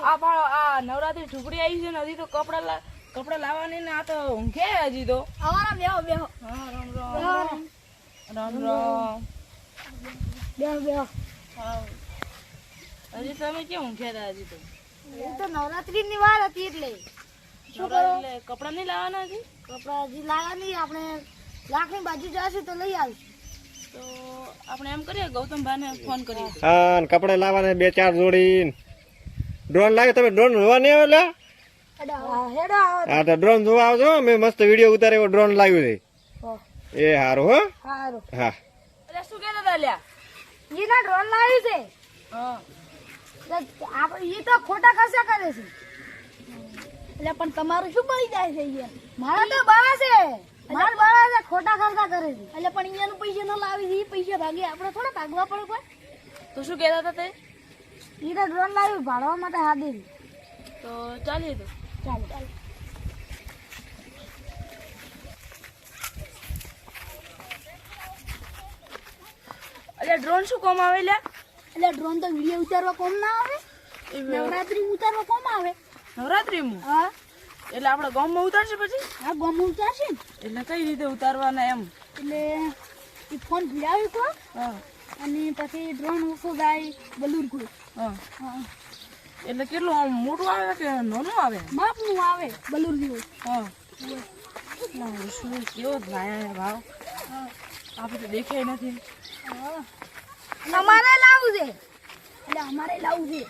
આ નવરાત્રી ઢુકડી આવી છે ને હજી તો કપડા લાવવાની ને આ તો ઊંઘે હજી તો. અમારા બેહો બેહો. હા રામ રામ રામ રામ. બેહો. હા હજી તમે કેમ ઊંઘ્યા હતા હજી તો? એ તો નવરાત્રી ની વાર હતી એટલે. શું કરો? એટલે કપડા નહીં લાવવાના હજી? કપડા હજી લાયા નહીં, આપણે લાખની બાજુ જશું તો લઈ આવીશું. તો આપણે એમ કરીએ ગૌતમભાઈને ફોન કરીએ. હા કપડા લાવવાના 2-4 જોડી. ડ્રોન લાગે તમે ડ્રોન જોવા નહીં આવે? હેડો હા તો ડ્રોન જોવા આવજો. મેં મસ્ત વિડીયો ઉતાર્યો ડ્રોન લાવ્યું છે. એ સારું હો. સારું. હા એટલે શું કહેતા હતા લ્યા? એના ડ્રોન લાવ્યું છે. હા આપણે એ તો ખોટા ખર્ચા કરે છે. એટલે પણ તમારું શું પડી જાય છે યાર? મારા તો બાળા છે. મારા બાળા છે ખોટા ખર્ચા કરે છે. એટલે પણ અહીંયાનું પૈસા ન લાવી છે, એ પૈસા ભાગે આપણે થોડા ભાગવા પડે કોઈ. તો શું કહેતા હતા તે? એ તો ડ્રોન લાવ્યું ભાડવા માટે હાદી. તો ચાલીએ તો. ચાલો એટલે ડ્રોન શું કામ આવે લ્યા? એટલે ડ્રોન તો વિડીયો ઉતારવા કોમ ના આવે, નવરાત્રી ઉતારવા કોમ આવે. નવરાત્રીમાં? હા એટલે આપણે ગામમાં ઉતારશે પછી? હા ગોમ ઉતારશે ને. એટલે કઈ રીતે ઉતારવાના એમ? એટલે એ ફોન ભીડાવી કો હા અને પછી ડ્રોન ઓછો જાય બલૂર કોઈ. હા હા એટલે કેટલું આમ મોટું આવે કે નાનું આવે? માપનું આવે બલૂર જેવું. હા શું કેવો ભાઈ ભાવ આપણે તો દેખાય નથી. અમારે લાવવું છે, એટલે અમારે લાવવું છે.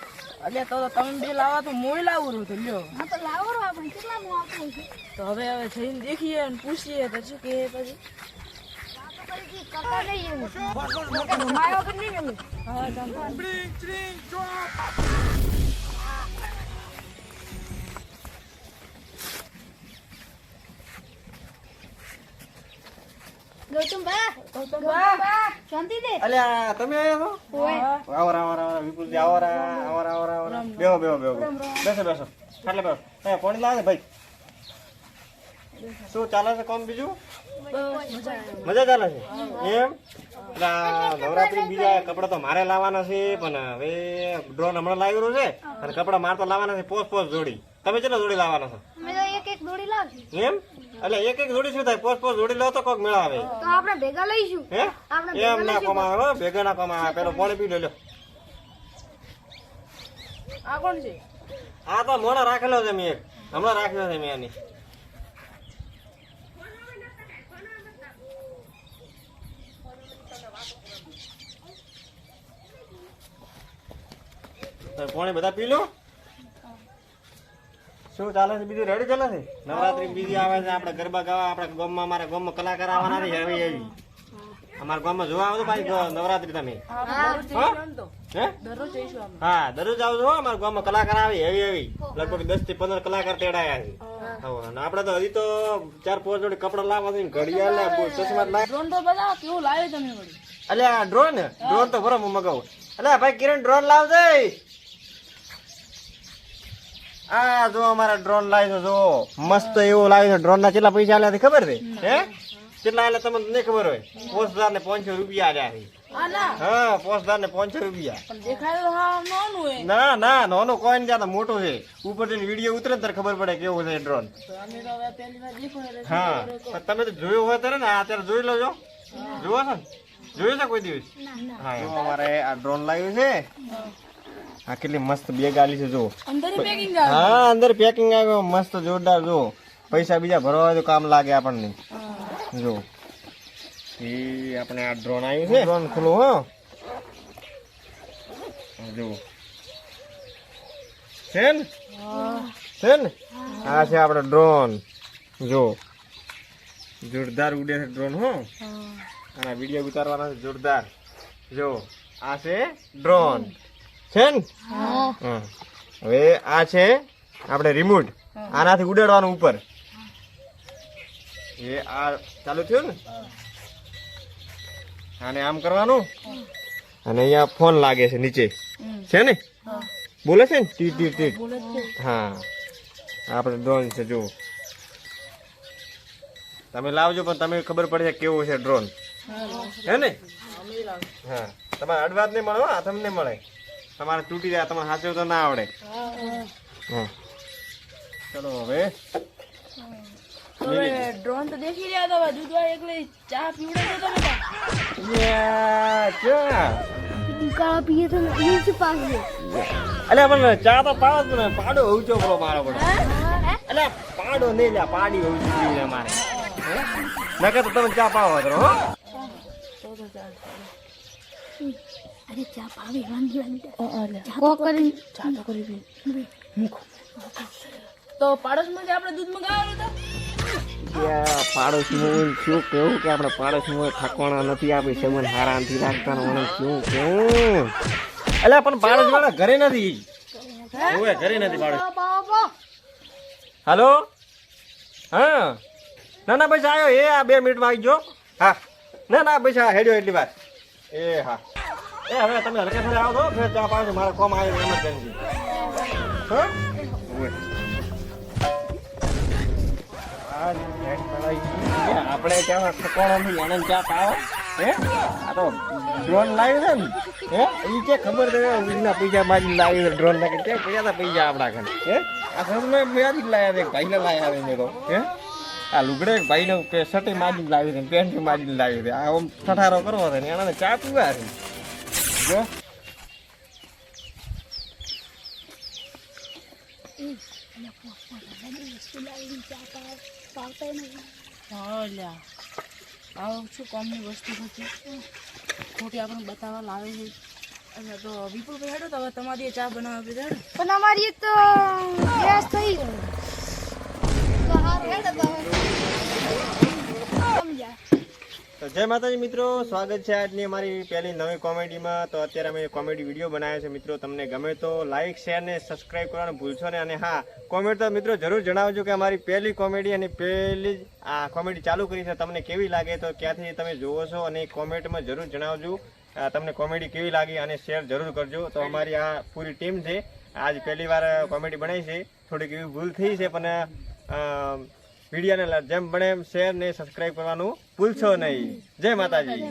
એટલે તો તમે બે લાવવા તો મોય લાવું રહ્યું તો લ્યો. હા તો લાવો રો આપણે કેટલાનું આપવું છે. તો હવે જઈને દેખીએ અને પૂછીએ તો શું કહે પછી. કરતા નહીં એવું મારા વગર નહીં ગયું. હા ગૌતમભા શાંતિ દે. અલ્યા તમે આવ્યા છો? આવો વિપુલજી આવો. બેહો બેસો એટલે બેસો. પાણી લાવે ભાઈ. શું ચાલે છે કામ બીજું? મજા ચાલે છે એમ? એટલે નવરાત્રી બીજા કપડા તો મારે લાવવાના છે, પણ હવે ડ્રોન હમણાં લાવેલું છે અને કપડા મારે તો લાવવાના છે 5 જોડી. તમે કેટલા જોડી લાવવાના છો? અમે તો એક દોડી લાવશું. એમ એટલે એક જોડી શું થાય? 5 જોડી લો તો કોક મેળા આવે. તો આપણે ભેગા લઈશું. હે એમ ના કમાવે, ભેગા ના કમાવે. પેલો પાણી પી લો. આ કોણ છે? આ તો મોણા રાખેલો છે મેં, હમણાં રાખ્યો છે મેં આની. પાણી બધા પી લો. શું ચાલે છે બીજું? રેડી ચાલે છે? નવરાત્રી બીજી આવે છે, આપણે ગરબા ગાવા આપણા ગામમાં, અમારા ગામમાં કલાકાર આવવાના છે. હવે એવી અમારા ગામમાં જોવા આવજો ભાઈ નવરાત્રી તમે. હે દરરોજ જઈશું આમ. હા દરરોજ આવજો. અમારા ગામમાં કલાકાર આવે એવી લગભગ 10 થી 15 કલાકાર તેડાયા છે. અને આપણે તો હજી તો 4-5 જોડી કપડા લાવવા છે, ઘડિયાળ ચશ્મા લાવ. ડ્રોન તો બધા કેવું લાવે તમે વળી? એટલે આ ડ્રોન તો બરો હું મગાવું. એટલે ભાઈ કિરણ ડ્રોન લાવજે. આ જો અમારા ડ્રોન લાવ્યો જો મસ્ત એવું લાવ્યો છે. ડ્રોન ના કેટલા પૈસા આલ્યા ખબર છે? હે કેટલા આલ્યા તમને નહીં ખબર હોય? 5,500 રૂપિયા આલ્યા છે. હા 5,500 રૂપિયા. પણ દેખાય તો હા નાનું હોય. ના નાનું કોઈ નહીં, ત્યાં મોટું છે. ઉપરથી વિડીયો ઉતરે ત્યારે ખબર પડે કેવું છે ડ્રોન. તો અમે તો હવે પહેલી વાર દેખાય. હા પણ તમે તો જોયું હોય ત્યારે ને અત્યારે જોઈ લેજો. જોવો છો ને? જોયું છે કોઈ દિવસ? હા અમારે આ ડ્રોન લાવ્યું છે. આ કેટલી મસ્ત બેગ આલી છે જો. અંદર પેકિંગ હા અંદર પેકિંગ આવ્યો મસ્ત જોરદાર. જો પૈસા બીજા ભરવા હોય તો કામ લાગે આપણને. જો એ આપણે આ ડ્રોન આવ્યું છે. ડ્રોન ખુલ્લું હો જો છે ને આ છે આપણો ડ્રોન. જો જોરદાર ઉડે છે ડ્રોન હો. અને વિડીયો ઉતારવાના છે જોરદાર. જો આ છે ડ્રોન છે ને. હવે આ છે આપણે રિમોટ, આનાથી ઉડાડવાનું ઉપર. એ આ ચાલુ થયું ને, આને આમ કરવાનું અને અહીંયા ફોન લાગે છે નીચે છે ને, બોલે છે ને ટીટ ટીટ ટીટ. હા આપણે ડ્રોન છે. જો તમે લાવજો પણ તમે ખબર પડશે કેવું છે ડ્રોન. હે ને? હા તમારે અડવાજ નહીં મળે, તમને મળે. તમારે તૂટી જાય, તમારે સાચું તો ના આવડે. હા ચલો હવે હવે ડ્રોન તો દેખી રહ્યા હતા, દૂધવા એકલી ચા પીવડાવ્યો તો બેટા. યા, ચા ઉકાળા પીએ તો એ જ પાસે અલ્યા પણ ચા તો પાવ ને પાડો ઊંચો કરો મારો પડે અલ્યા પાડો નહીં લ્યા પાડી ઊંચી છે મારે નકર તો તમે ચા પાવો હતો હો અરે ચા પાવી વાંધી કો કરી ચા તો કરી પી તો પાડોશમાં જે આપણે દૂધ મંગાવેલું હતું પાડોશી શું કેવું કે આપણે પાડોશી ઠકવાના નથી આપી સેમન હારાનથી રાખતા મને શું કેવું અલ્યા પણ પાડોશ વાળા ઘરે નથી ઓએ ઘરે નથી પાડોશ હાલો હા ના બસ આવ્યો એ આ 2 મિનિટમાં આવી ગયો હા ના બસ આ હેડ્યો એટલી વાર એ હા એ હવે તમે હલકા થઈને આવો તો ફેર ચા પાડો મારા કોમ આવ્યો એમરજન્સી હા ઓએ આપણે ત્યાં ઠકવાનો નથી આનંદ ચા પાવો હે આ તો ડ્રોન લાવ્યું છે ને હે એ કે ખબર છે વીજના પૈસા મારી લાવી ડ્રોન ના કે પૈસા પૈસા આપણા ઘરે હે આ ઘરને મેં લાયા છે ભાઈને લાયા છે તો હે આ લુગડે ભાઈને શર્ટે માજી લાવી છે પેન્ટ માજી લાવી છે આ આમ ઠઠારો કરવો છે ને એના ચા પીવા છે જો હા લ્યા આવો શું કામની વસ્તુ હતી ખોટી આપણે બતાવવા લાવે છે અને તો વિપુલ ભાઈ હેડો તો હવે તમારી ચા બનાવવા પીધા પણ અમારી તો ગેસ થઈ ગયો તો હાર હેડ સમજ્યા તો જય માતાજી મિત્રો, સ્વાગત છે આજની અમારી પહેલી નવી કોમેડીમાં. તો અત્યારે અમે કોમેડી વિડીયો બનાવ્યો છે મિત્રો. તમને ગમે તો લાઇક શેર ને સબસ્ક્રાઈબ કરવાનું ભૂલશો ને. અને હા, કોમેન્ટ તો મિત્રો જરૂર જણાવજો કે અમારી પહેલી કોમેડી અને પહેલી જ આ કોમેડી ચાલુ કરી છે તમને કેવી લાગે, તો ક્યાંથી તમે જોવો છો અને કોમેન્ટમાં જરૂર જણાવજો તમને કોમેડી કેવી લાગી અને શેર જરૂર કરજો. તો અમારી આ પૂરી ટીમ છે, આજ પહેલી વાર કોમેડી બનાવી છે. થોડીક એવી ભૂલ થઈ છે પણ વિડીયોને જેમ બને એમ શેર ને સબસ્ક્રાઈબ કરવાનું ભૂલશો નહીં. જય માતાજી.